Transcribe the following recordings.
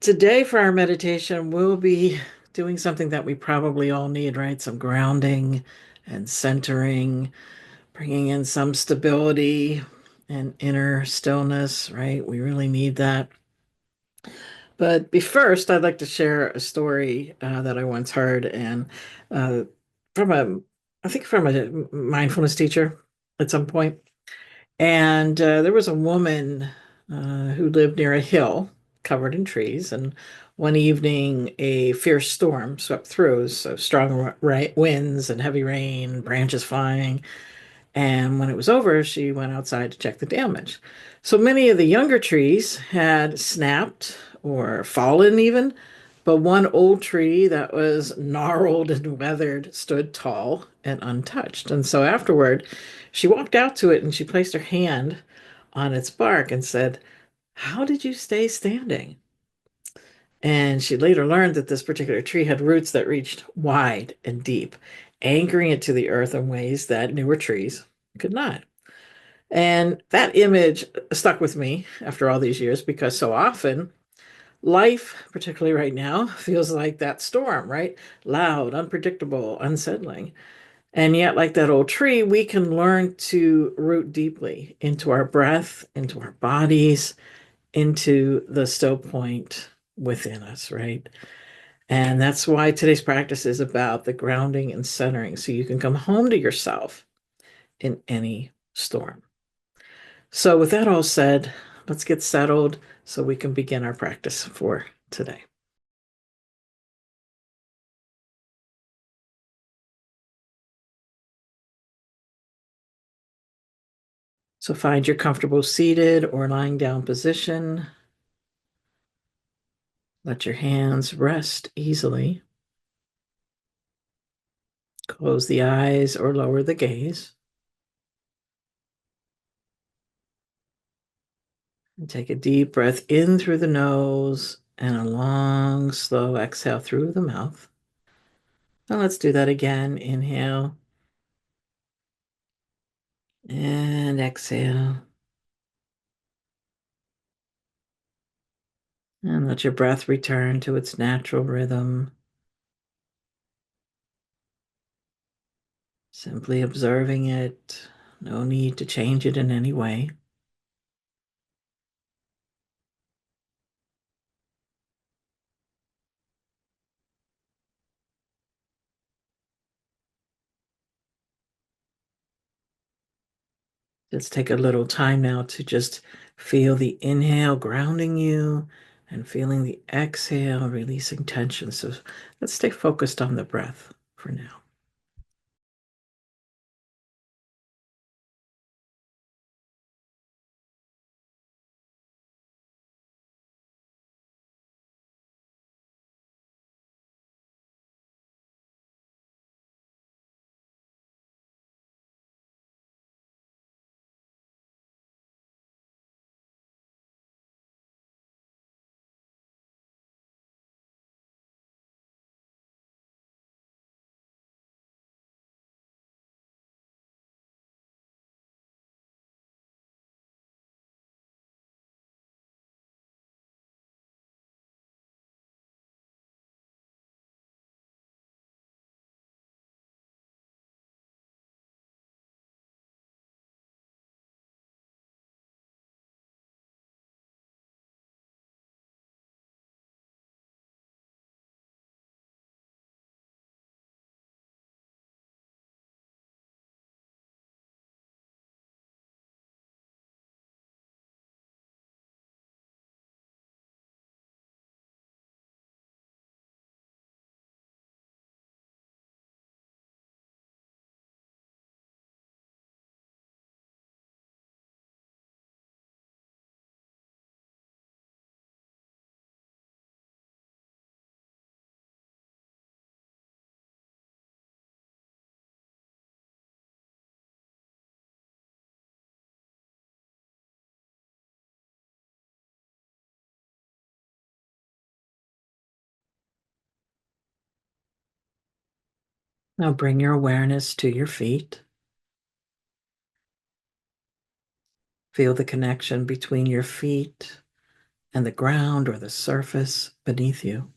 Today, for our meditation, we'll be doing something that we probably all need, right? Some grounding and centering, bringing in some stability and inner stillness, right? We really need that. But first, I'd like to share a story that I once heard and uh, from I think from a mindfulness teacher at some point. And there was a woman who lived near a hill covered in trees. And one evening, a fierce storm swept through, so strong winds and heavy rain, branches flying. And when it was over, she went outside to check the damage. So many of the younger trees had snapped or fallen, even. But one old tree that was gnarled and weathered stood tall and untouched. And so afterward, she walked out to it and she placed her hand on its bark and said, "How did you stay standing?" And she later learned that this particular tree had roots that reached wide and deep, anchoring it to the earth in ways that newer trees could not. And that image stuck with me after all these years because so often life, particularly right now, feels like that storm, right? Loud, unpredictable, unsettling. And yet, like that old tree, we can learn to root deeply into our breath, into our bodies, into the still point within us, right? And that's why today's practice is about the grounding and centering so you can come home to yourself in any storm. So, with that all said, let's get settled so we can begin our practice for today. So, find your comfortable seated or lying down position. Let your hands rest easily. Close the eyes or lower the gaze. And take a deep breath in through the nose and a long, slow exhale through the mouth. Now let's do that again. Inhale and exhale. And let your breath return to its natural rhythm. Simply observing it. No need to change it in any way. Let's take a little time now to just feel the inhale grounding you and feeling the exhale releasing tension. So let's stay focused on the breath for now. Now bring your awareness to your feet. Feel the connection between your feet and the ground or the surface beneath you.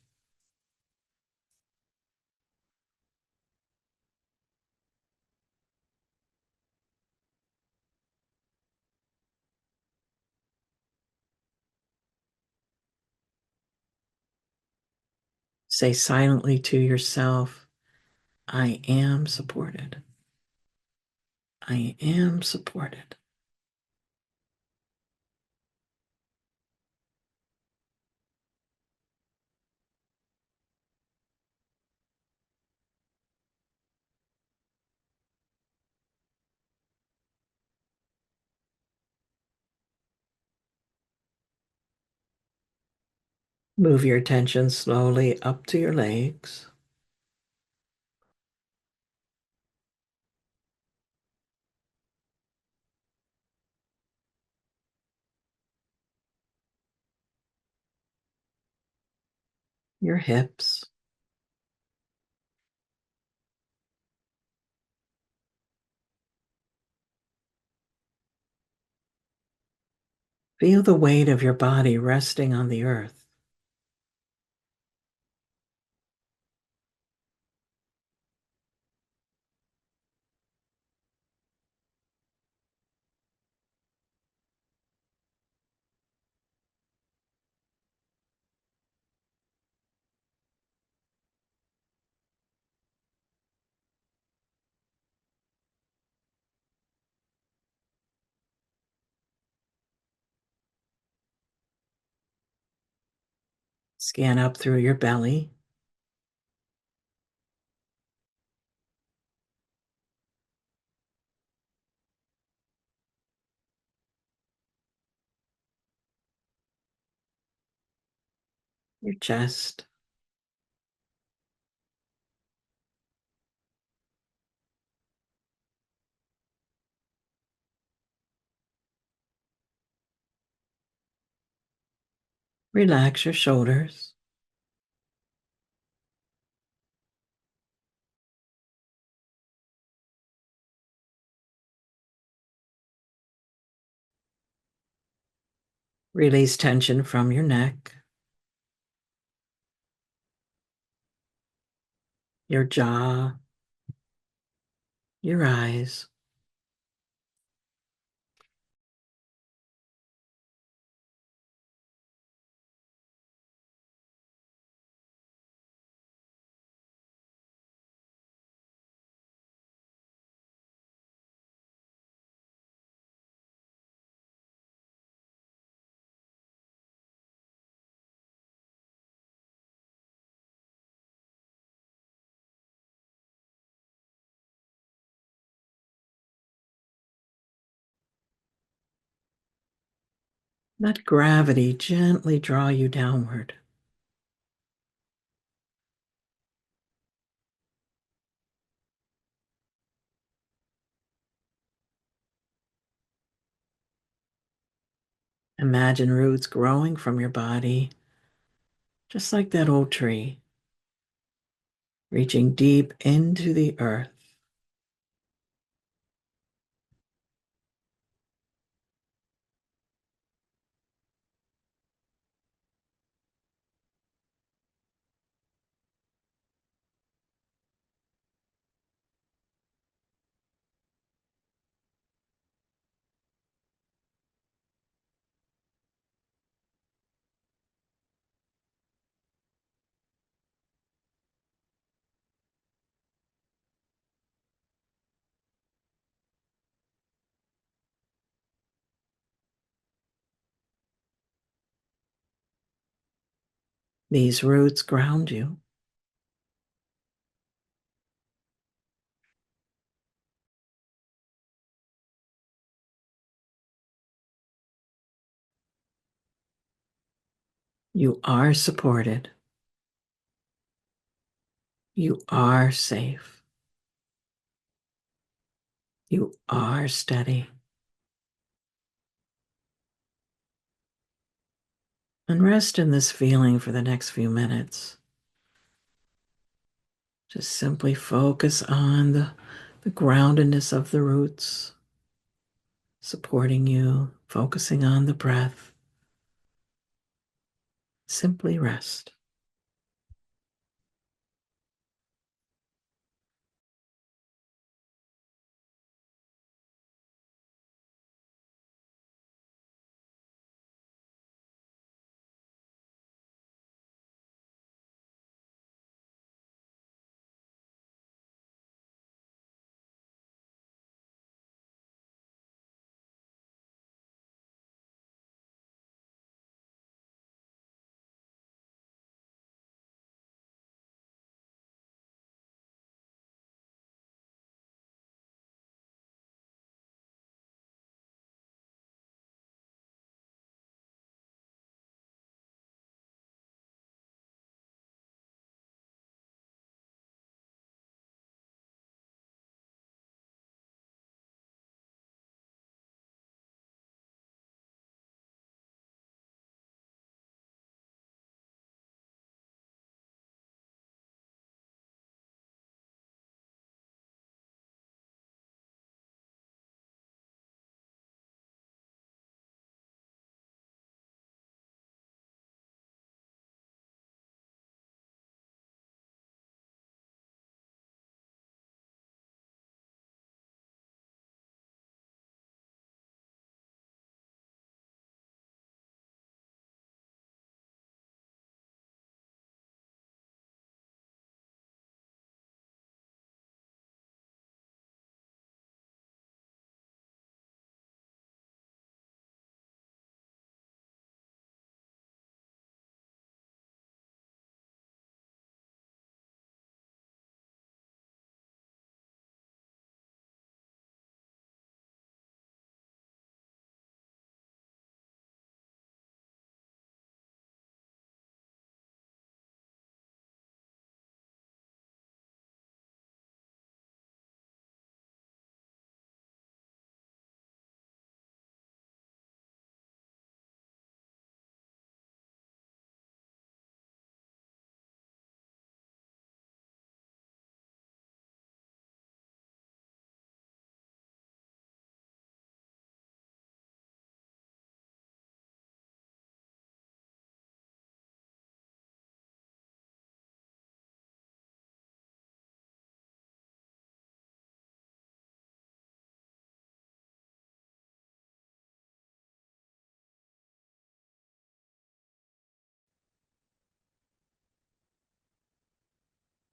Say silently to yourself, I am supported. I am supported. Move your attention slowly up to your legs. Your hips. Feel the weight of your body resting on the earth. Scan up through your belly, your chest, relax your shoulders. Release tension from your neck, your jaw, your eyes. Let gravity gently draw you downward. Imagine roots growing from your body, just like that old tree, reaching deep into the earth. These roots ground you. You are supported. You are safe. You are steady. And rest in this feeling for the next few minutes. Just simply focus on the groundedness of the roots supporting you, focusing on the breath. Simply rest.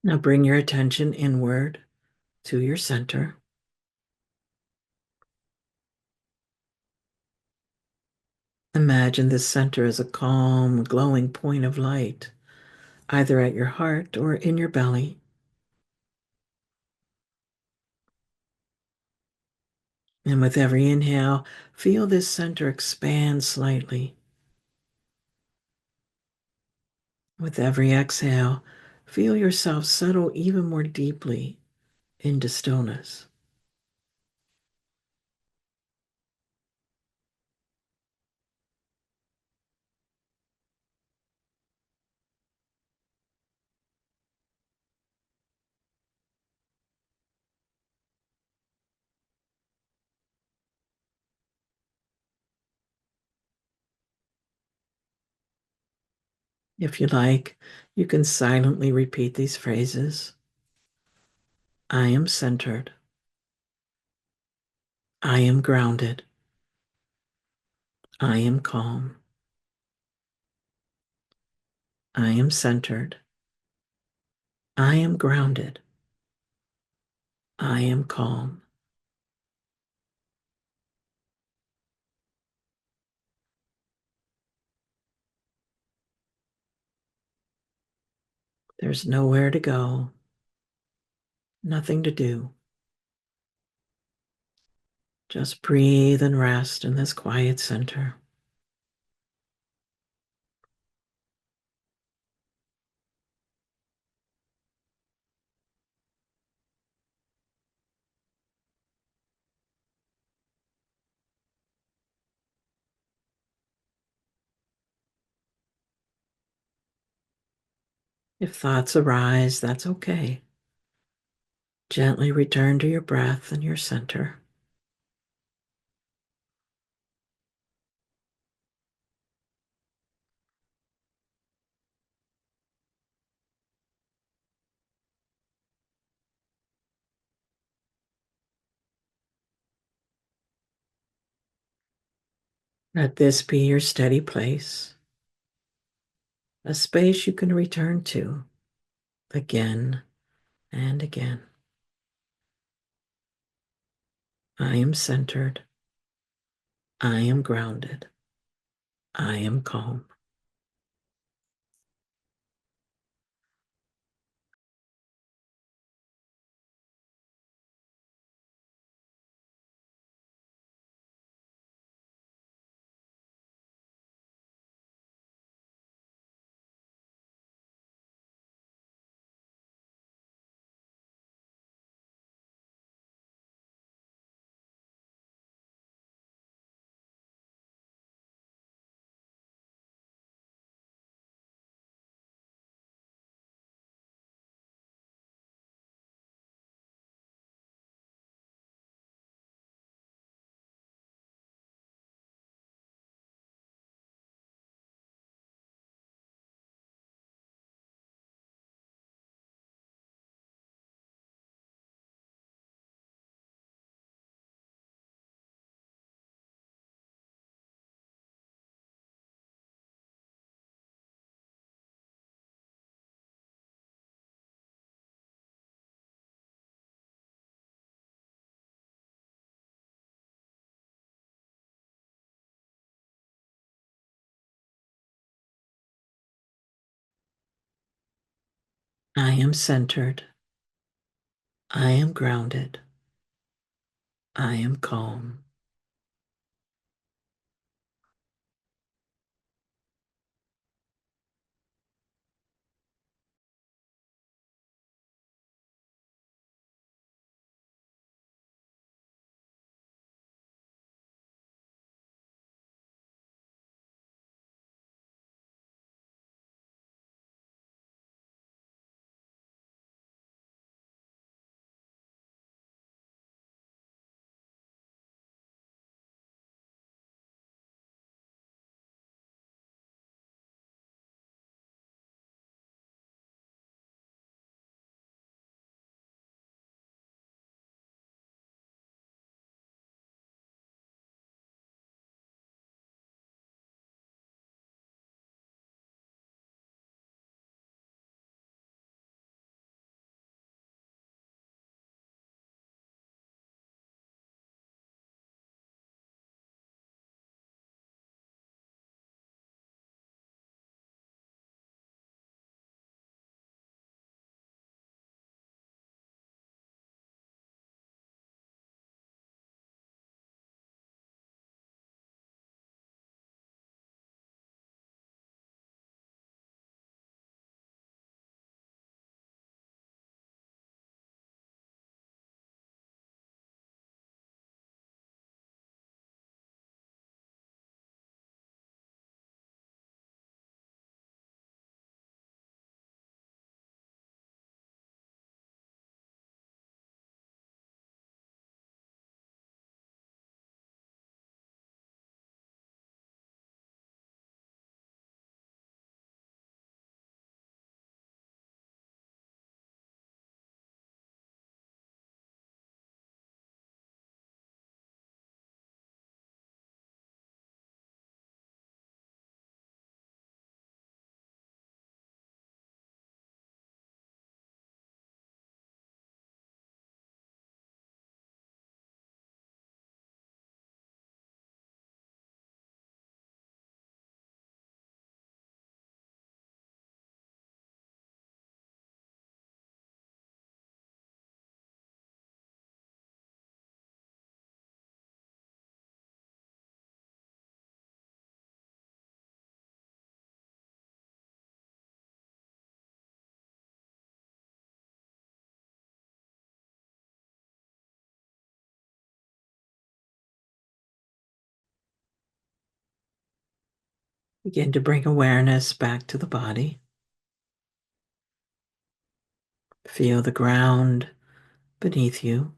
Now bring your attention inward to your center. Imagine this center as a calm, glowing point of light, either at your heart or in your belly. And with every inhale, feel this center expand slightly. With every exhale, feel yourself settle even more deeply into stillness. If you like, you can silently repeat these phrases. I am centered. I am grounded. I am calm. I am centered. I am grounded. I am calm. There's nowhere to go, nothing to do. Just breathe and rest in this quiet center. If thoughts arise, that's okay. Gently return to your breath and your center. Let this be your steady place, a space you can return to again and again. I am centered. I am grounded. I am calm. I am centered. I am grounded. I am calm. Begin to bring awareness back to the body. Feel the ground beneath you.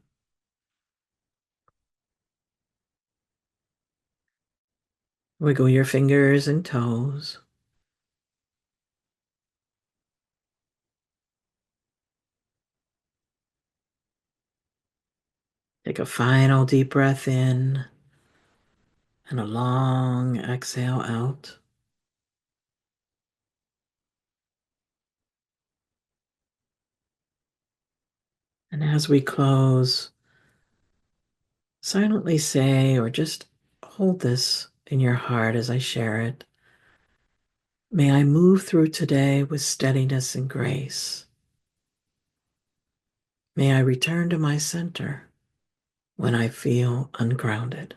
Wiggle your fingers and toes. Take a final deep breath in and a long exhale out. And as we close, silently say or just hold this in your heart as I share it. May I move through today with steadiness and grace. May I return to my center when I feel ungrounded.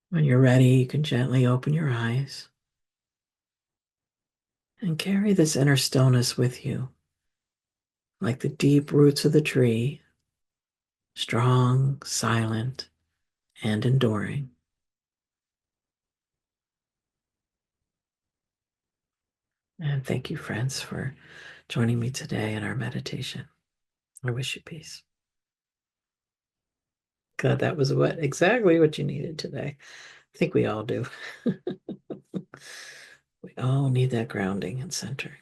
When you're ready, you can gently open your eyes and carry this inner stillness with you, like the deep roots of the tree, strong, silent, and enduring. And thank you, friends, for joining me today in our meditation. I wish you peace. God, that was exactly what you needed today. I think we all do. We all need that grounding and centering.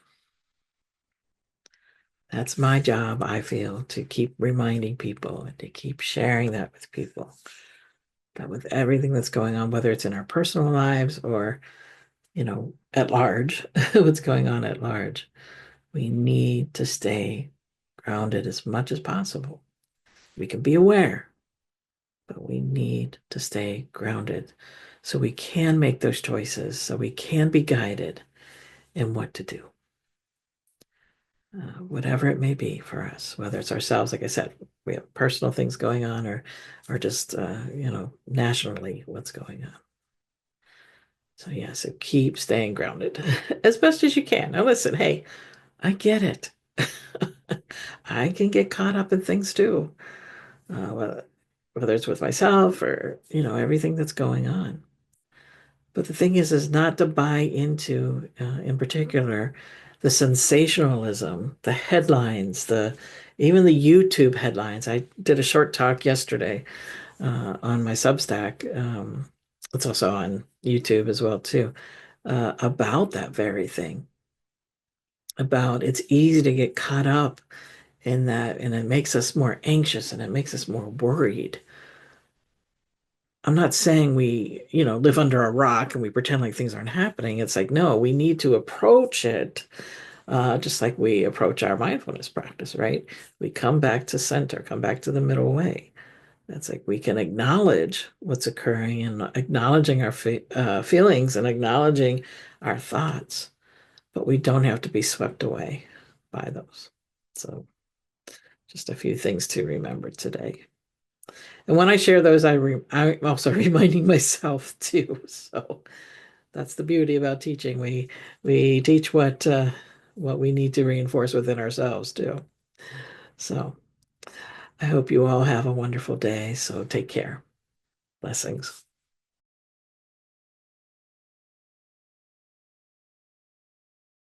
That's my job, I feel, to keep reminding people and to keep sharing that with people. That with everything that's going on, whether it's in our personal lives or, at large, what's going on at large, we need to stay grounded as much as possible. We can be aware, but we need to stay grounded so we can make those choices, so we can be guided in what to do. Whatever it may be for us, whether it's ourselves, like I said, we have personal things going on, or just nationally, what's going on. So yeah, so keep staying grounded as best as you can. Now listen, hey, I get it. I can get caught up in things too, whether it's with myself or everything that's going on. But the thing is not to buy into, in particular, the sensationalism, the headlines, the even the YouTube headlines. I did a short talk yesterday on my Substack. It's also on YouTube as well too, about that very thing. About it's easy to get caught up in that, and it makes us more anxious and it makes us more worried. I'm not saying we, live under a rock and we pretend like things aren't happening. It's like, no, we need to approach it just like we approach our mindfulness practice, right? We come back to center, come back to the middle way. That's like we can acknowledge what's occurring and acknowledging our feelings and acknowledging our thoughts, but we don't have to be swept away by those. So, just a few things to remember today. And when I share those, I'm also reminding myself too. So that's the beauty about teaching. We teach what we need to reinforce within ourselves too. So I hope you all have a wonderful day. So take care. Blessings.